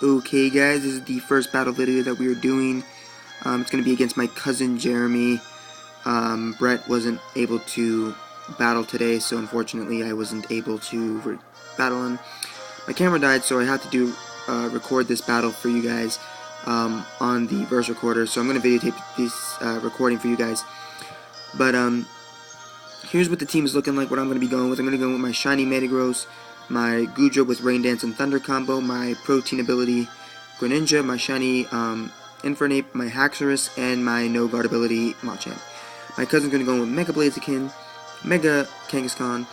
Okay guys, this is the first battle video that we are doing. It's going to be against my cousin Jeremy. Brett wasn't able to battle today, so unfortunately I wasn't able to battle him. My camera died, so I had to record this battle for you guys on the verse recorder, so I'm going to videotape this recording for you guys. But here's what the team is looking like, what I'm going to be going with. I'm going to go with my Shiny Metagross, my Goodra with Rain Dance and Thunder combo, my Protein ability Greninja, my Shiny Infernape, my Haxorus, and my No Guard ability Machamp. My cousin's going to go with Mega Blaziken, Mega Kangaskhan,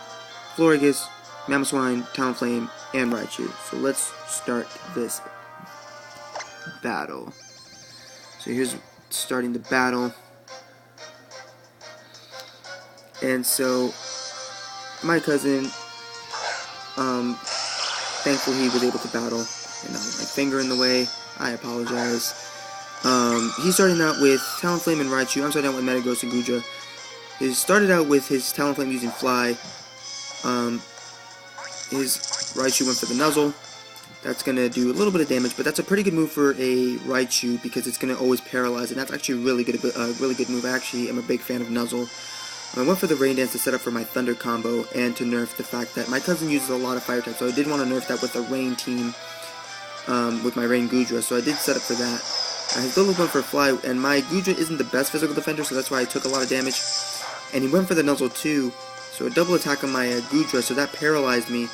Florges, Mamoswine, Talonflame, and Raichu. So let's start this battle. So here's starting the battle. And so my cousin, thankfully he was able to battle. And my finger in the way, I apologize. He's starting out with Talonflame and Raichu. I'm starting out with Metagross and Goodra. He started out with his Talonflame using Fly. His Raichu went for the Nuzzle. That's going to do a little bit of damage, but that's a pretty good move for a Raichu because it's going to always paralyze, and that's actually a really good move. I actually am a big fan of Nuzzle. I went for the Rain Dance to set up for my Thunder combo and to nerf the fact that my cousin uses a lot of Fire types, so I did want to nerf that with a Rain team, with my Rain Goodra, so I did set up for that. His Lulu went for Fly, and my Goodra isn't the best physical defender, so that's why I took a lot of damage. And he went for the Nuzzle too, so a double attack on my Goodra, so that paralyzed me,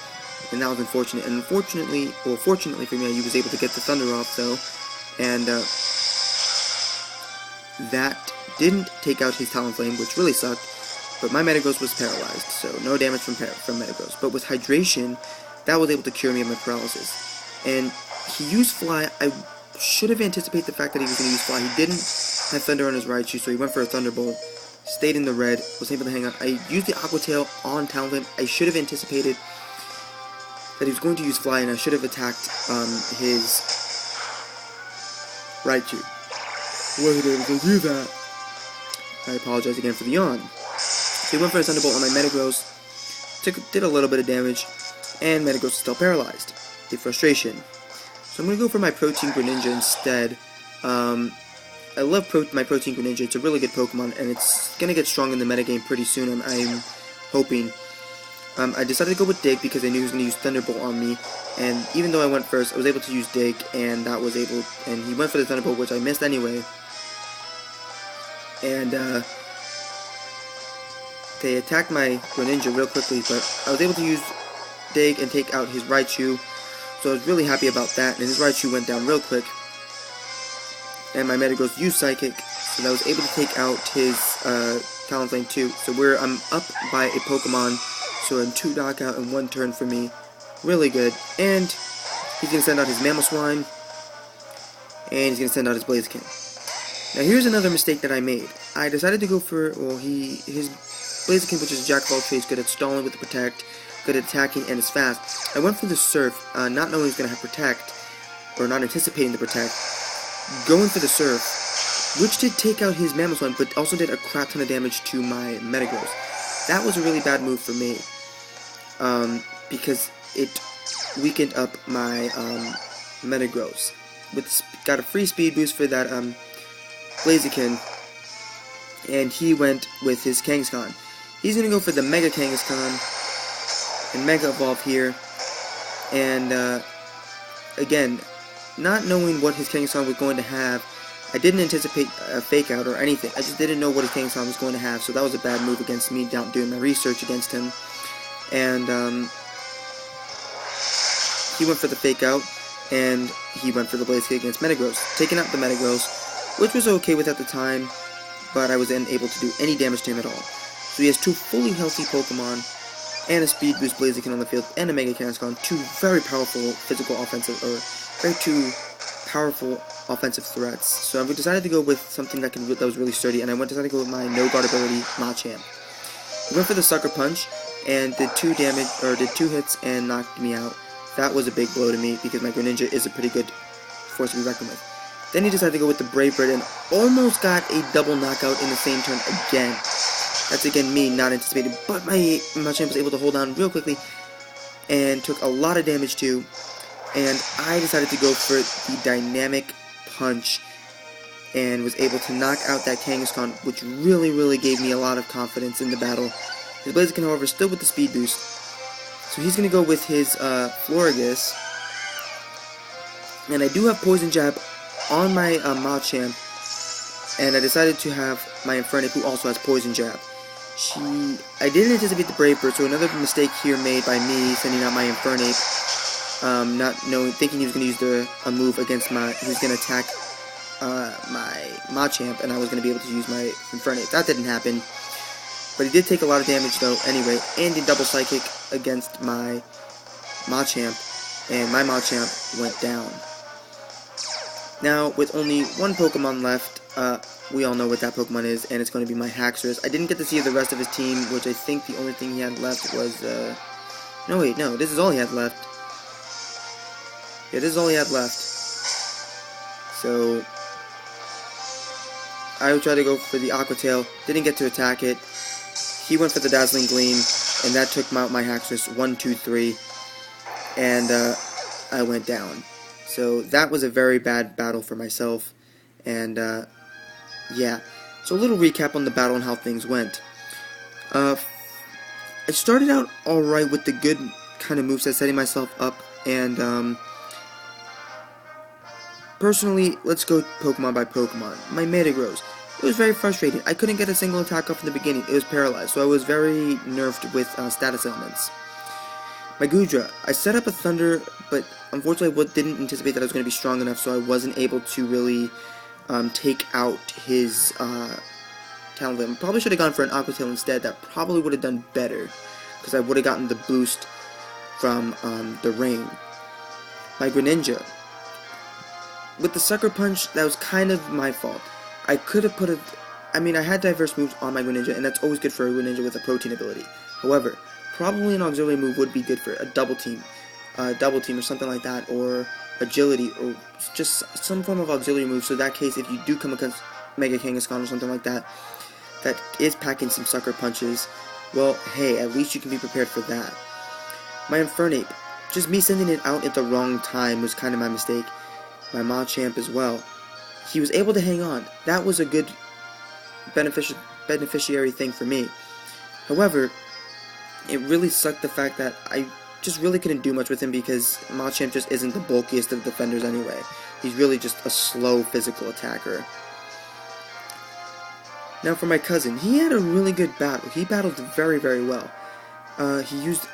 and that was unfortunate. And unfortunately, well, fortunately for me, he was able to get the Thunder off though, and that didn't take out his Talonflame, which really sucked. But my Metagross was paralyzed, so no damage from Metagross. But with Hydration, that was able to cure me of my paralysis. And he used Fly. I should have anticipated the fact that he was going to use Fly. He didn't have Thunder on his Raichu, so he went for a Thunderbolt. Stayed in the red, was able to hang on. I used the Aqua Tail on Talonflame. I should have anticipated that he was going to use Fly, and I should have attacked his Raichu. Wasn't able to do that. I apologize again for the yawn. He went for a Thunderbolt on my Metagross, did a little bit of damage, and Metagross is still paralyzed. The frustration. So I'm going to go for my Protein Greninja instead. I love my Protein Greninja. It's a really good Pokemon, and it's going to get strong in the metagame pretty soon, I'm hoping. I decided to go with Dig because I knew he was going to use Thunderbolt on me, and even though I went first, I was able to use Dig, and he went for the Thunderbolt, which I missed anyway. And, they attacked my Greninja real quickly, but I was able to use Dig and take out his Raichu, so I was really happy about that, and his Raichu went down real quick. And my Metagross used Psychic, so I was able to take out his Talonflame too. So I'm up by a Pokemon, so a 2 knockout in 1 turn for me. Really good. And he's going to send out his Mamoswine, and he's going to send out his Blaziken. Now here's another mistake that I made. I decided to go for, well, his Blaziken, which is a Jack of all trades, good at stalling with the Protect, good at attacking, and is fast. I went for the Surf, not knowing he was going to have Protect, or not anticipating the Protect, going for the Surf, which did take out his Mamoswine, but also did a crap ton of damage to my Metagross. That was a really bad move for me, because it weakened up my Metagross. Got a free speed boost for that Blaziken, and he went with his Kangaskhan. He's going to go for the Mega Kangaskhan and Mega Evolve here. And again, not knowing what his Kangaskhan was going to have, I didn't anticipate a Fake Out or anything. I just didn't know what his Kangaskhan was going to have, so that was a bad move against me doing my research against him. And he went for the Fake Out, and he went for the Blaze Kick against Metagross, taking out the Metagross, which was okay with at the time, but I wasn't able to do any damage to him at all. So he has 2 fully healthy Pokemon, and a Speed Boost Blaziken on the field, and a Mega Kangaskhan, 2 very powerful offensive threats. So I decided to go with something that was really sturdy, and I decided to go with my No Guard ability, Machamp. He went for the Sucker Punch, and did 2 hits and knocked me out. That was a big blow to me, because my Greninja is a pretty good force to be reckoned with. Then he decided to go with the Brave Bird and almost got a double knockout in the same turn again. That's again me not anticipating, but my Machamp was able to hold on real quickly and took a lot of damage too. and I decided to go for the dynamic punch and was able to knock out that Kangaskhan, which really gave me a lot of confidence in the battle. His Blaziken, however, still with the speed boost, so he's going to go with his Florigus, and I do have Poison Jab on my Machamp, and I decided to have my Infernape, who also has Poison Jab. I didn't anticipate the Brave Bird, so another mistake here made by me sending out my Infernape, thinking he was going to use a move against he was going to attack my Machamp, and I was going to be able to use my Infernape. That didn't happen, but he did take a lot of damage though anyway, and did double Psychic against my Machamp, and my Machamp went down. Now, with only one Pokemon left, we all know what that Pokemon is, and it's going to be my Haxorus. I didn't get to see the rest of his team, which I think the only thing he had left was, no, wait, no, this is all he had left. Yeah, this is all he had left. So, I tried to go for the Aqua Tail, didn't get to attack it. He went for the Dazzling Gleam, and that took out my Haxorus 1, 2, 3, and I went down. So that was a very bad battle for myself, and yeah. So a little recap on the battle and how things went. I started out alright with the good kind of moveset, setting myself up, and personally, let's go Pokemon by Pokemon. My Metagross, it was very frustrating. I couldn't get a single attack off in the beginning. It was paralyzed, so I was very nerfed with status elements. My Goodra, I set up a Thunder, but unfortunately I didn't anticipate that I was going to be strong enough, so I wasn't able to really take out his Talonflame. Probably should have gone for an Aqua Tail instead. That probably would have done better, because I would have gotten the boost from the rain. My Greninja, with the Sucker Punch, that was kind of my fault. I could have put I had diverse moves on my Greninja, and that's always good for a Greninja with a Protein ability. However, probably an auxiliary move would be good for a double team or something like that, or agility, or just some form of auxiliary move. So in that case, if you do come against Mega Kangaskhan or something like that, that is packing some Sucker Punches, well, hey, at least you can be prepared for that. My Infernape, just me sending it out at the wrong time was kind of my mistake. My Machamp as well. He was able to hang on. That was a good beneficiary thing for me. However, it really sucked the fact that I just really couldn't do much with him, because Machamp just isn't the bulkiest of defenders anyway. He's really just a slow physical attacker. Now for my cousin, he had a really good battle. He battled very well. He used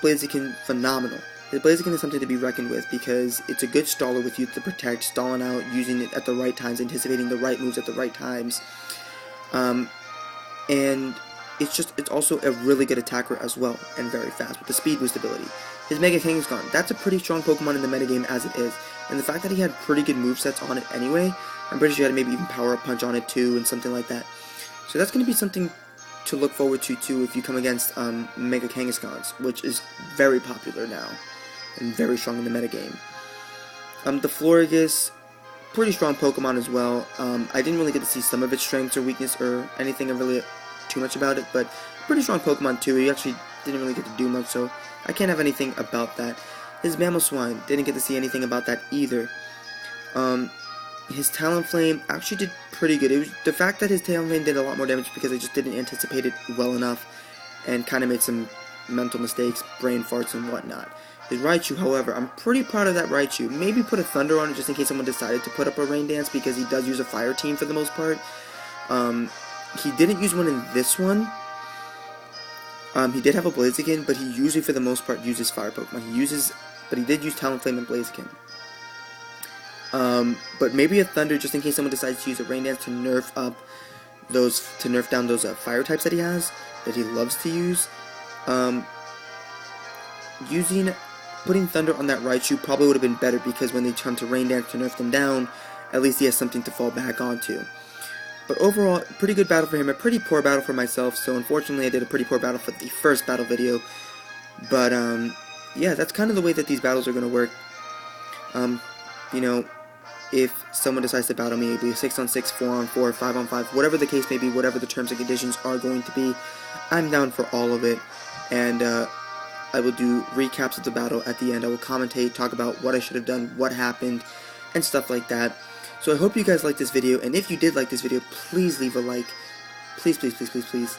Blaziken phenomenal. The Blaziken is something to be reckoned with, because it's a good staller with youth to protect, stalling out, using it at the right times, anticipating the right moves at the right times. And it's also a really good attacker as well, and very fast with the speed boost ability. His Mega Kangaskhan, that's a pretty strong Pokemon in the metagame as it is, and the fact that he had pretty good movesets on it anyway, I'm pretty sure he had maybe even Power Up Punch on it too, and something like that. So that's going to be something to look forward to too if you come against Mega Kangaskhan's, which is very popular now, and very strong in the metagame. The Florigus, pretty strong Pokemon as well. I didn't really get to see some of its strengths or weakness or anything really too much about it, but pretty strong Pokemon too. He actually didn't really get to do much, so I can't have anything about that. His Mamoswine, didn't get to see anything about that either. His Talonflame actually did pretty good. It was the fact that his Talonflame did a lot more damage because I just didn't anticipate it well enough, and kind of made some mental mistakes, brain farts and whatnot. His Raichu, however, I'm pretty proud of that Raichu. Maybe put a Thunder on it just in case someone decided to put up a Rain Dance, because he does use a Fire Team for the most part. He didn't use one in this one. He did have a Blaziken, but he usually for the most part uses Fire Pokemon. But he did use Talonflame and Blaziken. But maybe a Thunder just in case someone decides to use a Rain Dance to nerf down those Fire types that he has, that he loves to use. Putting Thunder on that Raichu probably would have been better, because when they come to Rain Dance to nerf them down, at least he has something to fall back onto. But overall, pretty good battle for him, a pretty poor battle for myself, so unfortunately I did a pretty poor battle for the first battle video. But, yeah, that's kind of the way that these battles are going to work. You know, if someone decides to battle me, it'll be a 6-on-6, 4-on-4, 5-on-5, whatever the case may be, whatever the terms and conditions are going to be, I'm down for all of it. And, I will do recaps of the battle at the end. I will commentate, talk about what I should have done, what happened, and stuff like that. So I hope you guys liked this video, and if you did like this video, please leave a like. Please, please, please, please, please.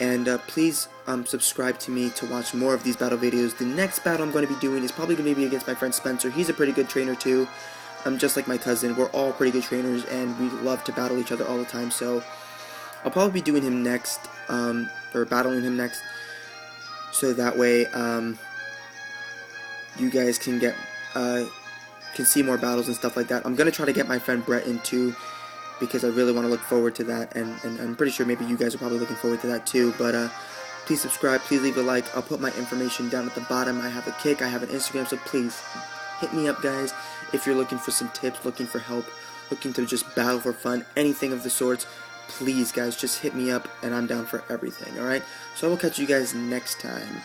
And please subscribe to me to watch more of these battle videos. The next battle I'm going to be doing is probably going to be against my friend Spencer. He's a pretty good trainer too. Just like my cousin. We're all pretty good trainers, and we love to battle each other all the time. So I'll probably be doing him next, or battling him next. So that way, you guys can get, can see more battles and stuff like that. I'm going to try to get my friend Brett in too, because I really want to look forward to that, and I'm pretty sure maybe you guys are probably looking forward to that too. But please subscribe, please leave a like. I'll put my information down at the bottom. I have a Kick, I have an Instagram, so please hit me up, guys, if you're looking for some tips, looking for help, looking to just battle for fun, anything of the sorts. Please, guys, just hit me up, and I'm down for everything, alright? So I will catch you guys next time.